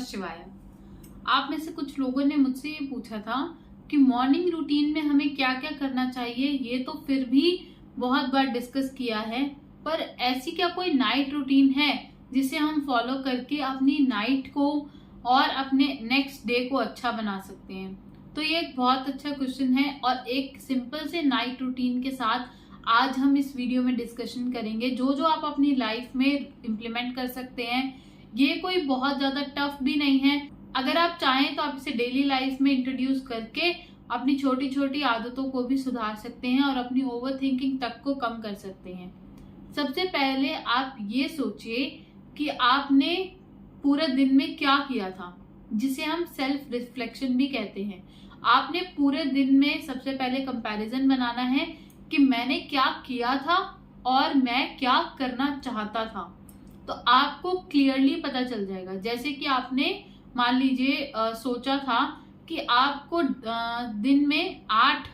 नमः शिवाय। आप में से कुछ लोगों ने मुझसे ये पूछा था कि मॉर्निंग रूटीन में हमें क्या क्या करना चाहिए। ये तो फिर भी बहुत बार डिस्कस किया है, पर ऐसी क्या कोई नाइट रूटीन है जिसे हम फॉलो करके अपनी नाइट को और अपने नेक्स्ट डे को अच्छा बना सकते हैं? तो ये एक बहुत अच्छा क्वेश्चन है और एक सिंपल से नाइट रूटीन के साथ आज हम इस वीडियो में डिस्कशन करेंगे जो जो आप अपनी लाइफ में इम्प्लीमेंट कर सकते हैं। ये कोई बहुत ज्यादा टफ भी नहीं है। अगर आप चाहें तो आप इसे डेली लाइफ में इंट्रोड्यूस करके अपनी छोटी छोटी आदतों को भी सुधार सकते हैं और अपनी ओवर थिंकिंग तक को कम कर सकते हैं। सबसे पहले आप ये सोचिए कि आपने पूरे दिन में क्या किया था, जिसे हम सेल्फ रिफ्लेक्शन भी कहते हैं। आपने पूरे दिन में सबसे पहले कंपैरिजन बनाना है कि मैंने क्या किया था और मैं क्या करना चाहता था। तो आपको क्लियरली पता चल जाएगा। जैसे कि आपने मान लीजिए सोचा था कि आपको दिन में 8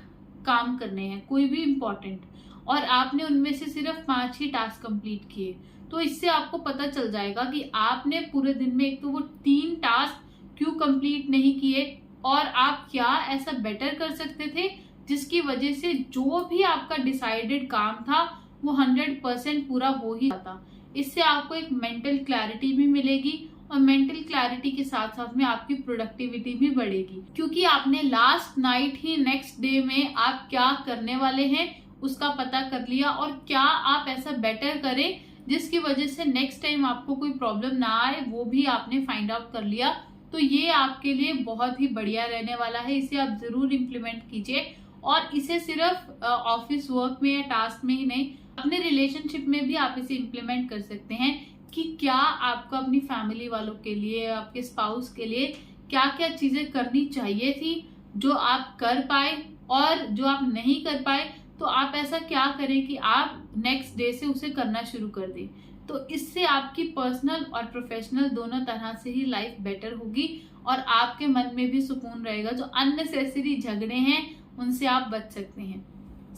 काम करने हैं, कोई भी इम्पोर्टेंट, और आपने उनमें से सिर्फ 5 ही टास्क कंप्लीट किए। तो इससे आपको पता चल जाएगा कि आपने पूरे दिन में एक तो वो 3 टास्क क्यों कंप्लीट नहीं किए और आप क्या ऐसा बेटर कर सकते थे जिसकी वजह से जो भी आपका डिसाइडेड काम था वो 100% पूरा हो ही जाता। इससे आपको एक मेंटल क्लैरिटी भी मिलेगी और मेंटल क्लैरिटी के साथ साथ में आपकी प्रोडक्टिविटी भी बढ़ेगी, क्योंकि आपने लास्ट नाइट ही नेक्स्ट डे में आप क्या करने वाले हैं उसका पता कर लिया और क्या आप ऐसा बेटर करें जिसकी वजह से नेक्स्ट टाइम आपको कोई प्रॉब्लम ना आए, वो भी आपने फाइंड आउट कर लिया। तो ये आपके लिए बहुत ही बढ़िया रहने वाला है। इसे आप जरूर इम्प्लीमेंट कीजिए और इसे सिर्फ ऑफिस वर्क में या टास्क में ही नहीं, अपने रिलेशनशिप में भी आप इसे इम्प्लीमेंट कर सकते हैं कि क्या आपको अपनी फैमिली वालों के लिए, आपके स्पाउस के लिए क्या क्या चीजें करनी चाहिए थी जो आप कर पाए, और जो आप नहीं कर पाए तो आप ऐसा क्या करें कि आप नेक्स्ट डे से उसे करना शुरू कर दें। तो इससे आपकी पर्सनल और प्रोफेशनल दोनों तरह से ही लाइफ बेटर होगी और आपके मन में भी सुकून रहेगा। जो अननेसेसरी झगड़े हैं उनसे आप बच सकते हैं।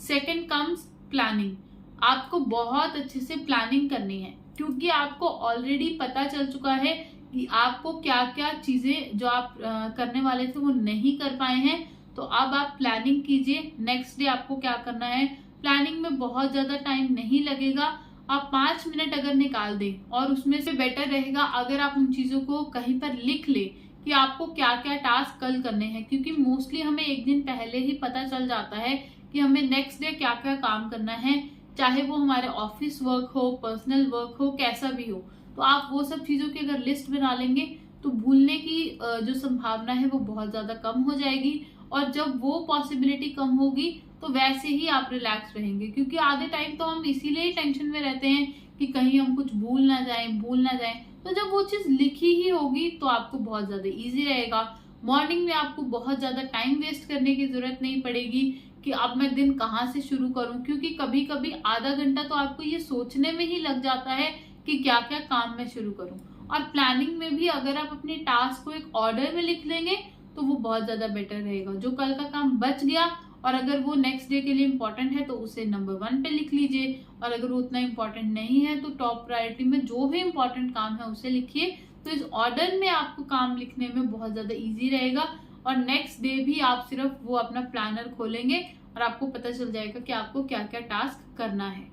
Second comes planning. आपको बहुत अच्छे से प्लानिंग करनी है, क्योंकि आपको ऑलरेडी पता चल चुका है कि आपको क्या क्या चीजें जो आप करने वाले थे वो नहीं कर पाए हैं। तो अब आप प्लानिंग कीजिए नेक्स्ट डे आपको क्या करना है। प्लानिंग में बहुत ज्यादा टाइम नहीं लगेगा। आप 5 मिनट अगर निकाल दें, और उसमें से बेटर रहेगा अगर आप उन चीजों को कहीं पर लिख ले कि आपको क्या क्या टास्क कल करने हैं, क्योंकि मोस्टली हमें एक दिन पहले ही पता चल जाता है कि हमें नेक्स्ट डे क्या क्या काम करना है, चाहे वो हमारे ऑफिस वर्क हो, पर्सनल वर्क हो, कैसा भी हो। तो आप वो सब चीजों की अगर लिस्ट बना लेंगे तो भूलने की जो संभावना है वो बहुत ज्यादा कम हो जाएगी, और जब वो पॉसिबिलिटी कम होगी तो वैसे ही आप रिलैक्स रहेंगे। क्योंकि आधे टाइम तो हम इसीलिए ही टेंशन में रहते हैं कि कहीं हम कुछ भूल ना जाएं। तो जब वो चीज लिखी ही होगी तो आपको बहुत ज्यादा इजी रहेगा। मॉर्निंग में आपको बहुत ज्यादा टाइम वेस्ट करने की जरूरत नहीं पड़ेगी कि अब मैं दिन कहाँ से शुरू करूं, क्योंकि कभी कभी आधा घंटा तो आपको ये सोचने में ही लग जाता है कि क्या क्या काम मैं शुरू करूं। और प्लानिंग में भी अगर आप अपने टास्क को एक ऑर्डर में लिख लेंगे तो वो बहुत ज्यादा बेटर रहेगा। जो कल का काम बच गया और अगर वो नेक्स्ट डे के लिए इम्पोर्टेंट है तो उसे नंबर 1 पे लिख लीजिए, और अगर वो उतना इम्पोर्टेंट नहीं है तो टॉप प्रायोरिटी में जो भी इम्पोर्टेंट काम है उसे लिखिए। तो इस ऑर्डर में आपको काम लिखने में बहुत ज्यादा इजी रहेगा, और नेक्स्ट डे भी आप सिर्फ वो अपना प्लानर खोलेंगे और आपको पता चल जाएगा कि आपको क्या क्या टास्क करना है।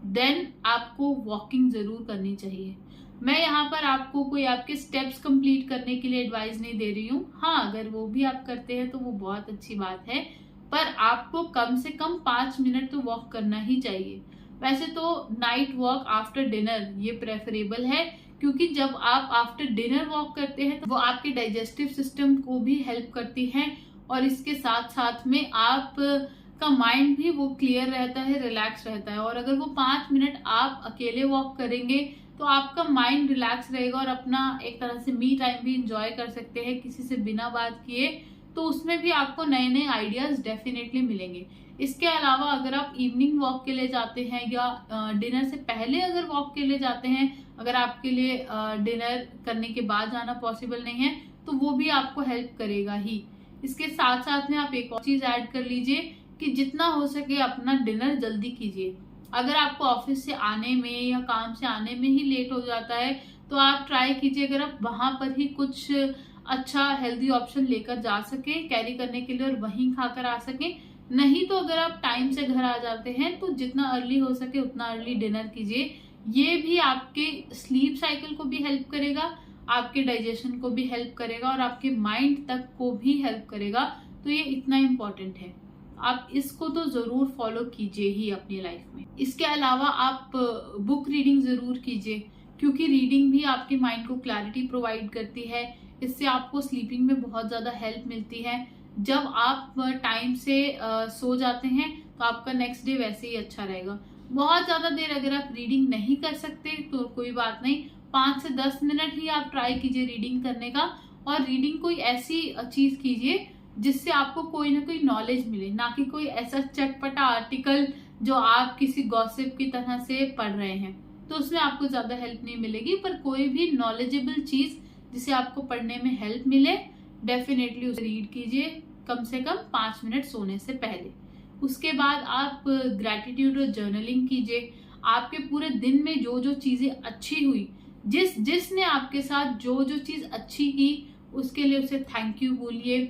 देन आपको वॉकिंग जरूर करनी चाहिए। मैं यहाँ पर आपको कोई आपके स्टेप्स कंप्लीट करने के लिए एडवाइस नहीं दे रही हूँ। हाँ, अगर वो भी आप करते हैं तो वो बहुत अच्छी बात है, पर आपको कम से कम 5 मिनट तो वॉक करना ही चाहिए। वैसे तो नाइट वॉक आफ्टर डिनर ये प्रेफरेबल है, क्योंकि जब आप आफ्टर डिनर वॉक करते हैं तो वो आपके डाइजेस्टिव सिस्टम को भी हेल्प करती है, और इसके साथ साथ में आप का माइंड भी वो क्लियर रहता है, रिलैक्स रहता है। और अगर वो 5 मिनट आप अकेले वॉक करेंगे तो आपका माइंड रिलैक्स रहेगा और अपना एक तरह से मी टाइम भी इंजॉय कर सकते हैं किसी से बिना बात किए। तो उसमें भी आपको नए नए आइडियाज डेफिनेटली मिलेंगे। इसके अलावा अगर आप इवनिंग वॉक के लिए जाते हैं या डिनर से पहले अगर वॉक के लिए जाते हैं, अगर आपके लिए डिनर करने के बाद जाना पॉसिबल नहीं है तो वो भी आपको हेल्प करेगा ही। इसके साथ साथ में आप एक और चीज ऐड कर लीजिए कि जितना हो सके अपना डिनर जल्दी कीजिए। अगर आपको ऑफिस से आने में या काम से आने में ही लेट हो जाता है तो आप ट्राई कीजिए अगर आप वहां पर ही कुछ अच्छा हेल्दी ऑप्शन लेकर जा सके कैरी करने के लिए और वहीं खाकर आ सके। नहीं तो अगर आप टाइम से घर आ जाते हैं तो जितना अर्ली हो सके उतना अर्ली डिनर कीजिए। ये भी आपके स्लीप साइकिल को भी हेल्प करेगा, आपके डाइजेशन को भी हेल्प करेगा और आपके माइंड तक को भी हेल्प करेगा। तो ये इतना इम्पोर्टेंट है, आप इसको तो जरूर फॉलो कीजिए ही अपनी लाइफ में। इसके अलावा आप बुक रीडिंग जरूर कीजिए, क्योंकि रीडिंग भी आपके माइंड को क्लैरिटी प्रोवाइड करती है। इससे आपको स्लीपिंग में बहुत ज्यादा हेल्प मिलती है। जब आप टाइम से सो जाते हैं तो आपका नेक्स्ट डे वैसे ही अच्छा रहेगा। बहुत ज्यादा देर अगर आप रीडिंग नहीं कर सकते तो कोई बात नहीं, 5 से 10 मिनट ही आप ट्राई कीजिए रीडिंग करने का। और रीडिंग कोई ऐसी चीज कीजिए जिससे आपको कोई ना कोई नॉलेज मिले, ना कि कोई ऐसा चटपटा आर्टिकल जो आप किसी गॉसिप की तरह से पढ़ रहे हैं, तो उसमें आपको ज्यादा हेल्प नहीं मिलेगी। पर कोई भी नॉलेजेबल चीज जिसे आपको पढ़ने में हेल्प मिले, डेफिनेटली उसे रीड कीजिए, कम से कम 5 मिनट सोने से पहले। उसके बाद आप ग्रैटिट्यूड और जर्नलिंग कीजिए। आपके पूरे दिन में जो जो चीजें अच्छी हुई, जिसने आपके साथ जो जो चीज अच्छी की, उसके लिए उसे थैंक यू बोलिए,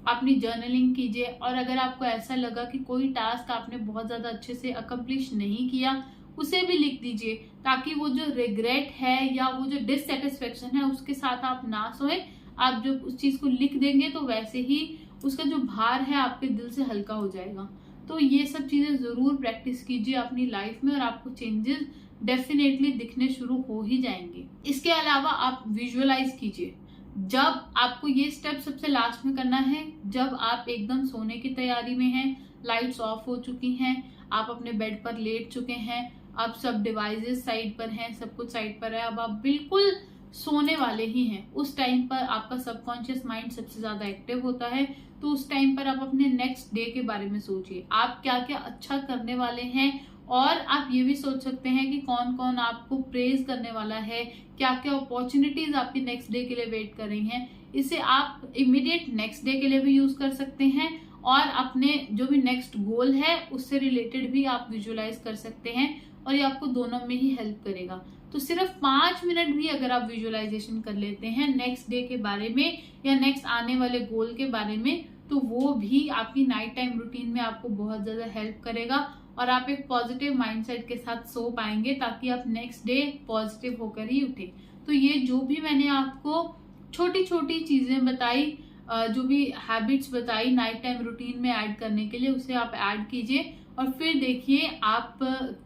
अपनी जर्नलिंग कीजिए। और अगर आपको ऐसा लगा कि कोई टास्क आपने बहुत ज्यादा अच्छे से अकम्प्लिश नहीं किया, उसे भी लिख दीजिए, ताकि वो जो रिग्रेट है या वो जो डिससेटिस्फेक्शन है उसके साथ आप ना सोए। आप जब उस चीज को लिख देंगे तो वैसे ही उसका जो भार है आपके दिल से हल्का हो जाएगा। तो ये सब चीजें जरूर प्रैक्टिस कीजिए अपनी लाइफ में और आपको चेंजेस डेफिनेटली दिखने शुरू हो ही जाएंगे। इसके अलावा आप विजुअलाइज कीजिए। जब आपको ये स्टेप सबसे लास्ट में करना है, जब आप एकदम सोने की तैयारी में हैं, लाइट्स ऑफ हो चुकी हैं, आप अपने बेड पर लेट चुके हैं, अब सब डिवाइसेस साइड पर हैं, सब कुछ साइड पर है, अब आप बिल्कुल सोने वाले ही हैं। उस टाइम पर आपका सबकॉन्शियस माइंड सबसे ज्यादा एक्टिव होता है। तो उस टाइम पर आप अपने नेक्स्ट डे के बारे में सोचिए, आप क्या क्या अच्छा करने वाले हैं। और आप ये भी सोच सकते हैं कि कौन कौन आपको प्रेज करने वाला है, क्या क्या अपॉर्चुनिटीज आपकी नेक्स्ट डे के लिए वेट कर रही हैं। इसे आप इमीडिएट नेक्स्ट डे के लिए भी यूज कर सकते हैं और अपने जो भी नेक्स्ट गोल है उससे रिलेटेड भी आप विजुअलाइज कर सकते हैं, और ये आपको दोनों में ही हेल्प करेगा। तो सिर्फ 5 मिनट भी अगर आप विजुअलाइजेशन कर लेते हैं नेक्स्ट डे के बारे में या नेक्स्ट आने वाले गोल के बारे में, तो वो भी आपकी नाइट टाइम रूटीन में आपको बहुत ज्यादा हेल्प करेगा और आप एक पॉजिटिव माइंडसेट के साथ सो पाएंगे, ताकि आप नेक्स्ट डे पॉजिटिव होकर ही उठे। तो ये जो भी मैंने आपको छोटी छोटी चीजें बताई, जो भी हैबिट्स बताई नाइट टाइम रूटीन में ऐड करने के लिए, उसे आप ऐड कीजिए और फिर देखिए आप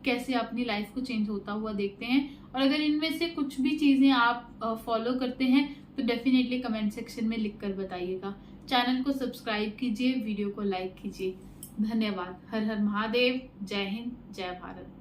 कैसे अपनी लाइफ को चेंज होता हुआ देखते हैं। और अगर इनमें से कुछ भी चीजें आप फॉलो करते हैं तो डेफिनेटली कमेंट सेक्शन में लिखकर बताइएगा। चैनल को सब्सक्राइब कीजिए, वीडियो को लाइक कीजिए। धन्यवाद। हर हर महादेव। जय हिंद, जय भारत।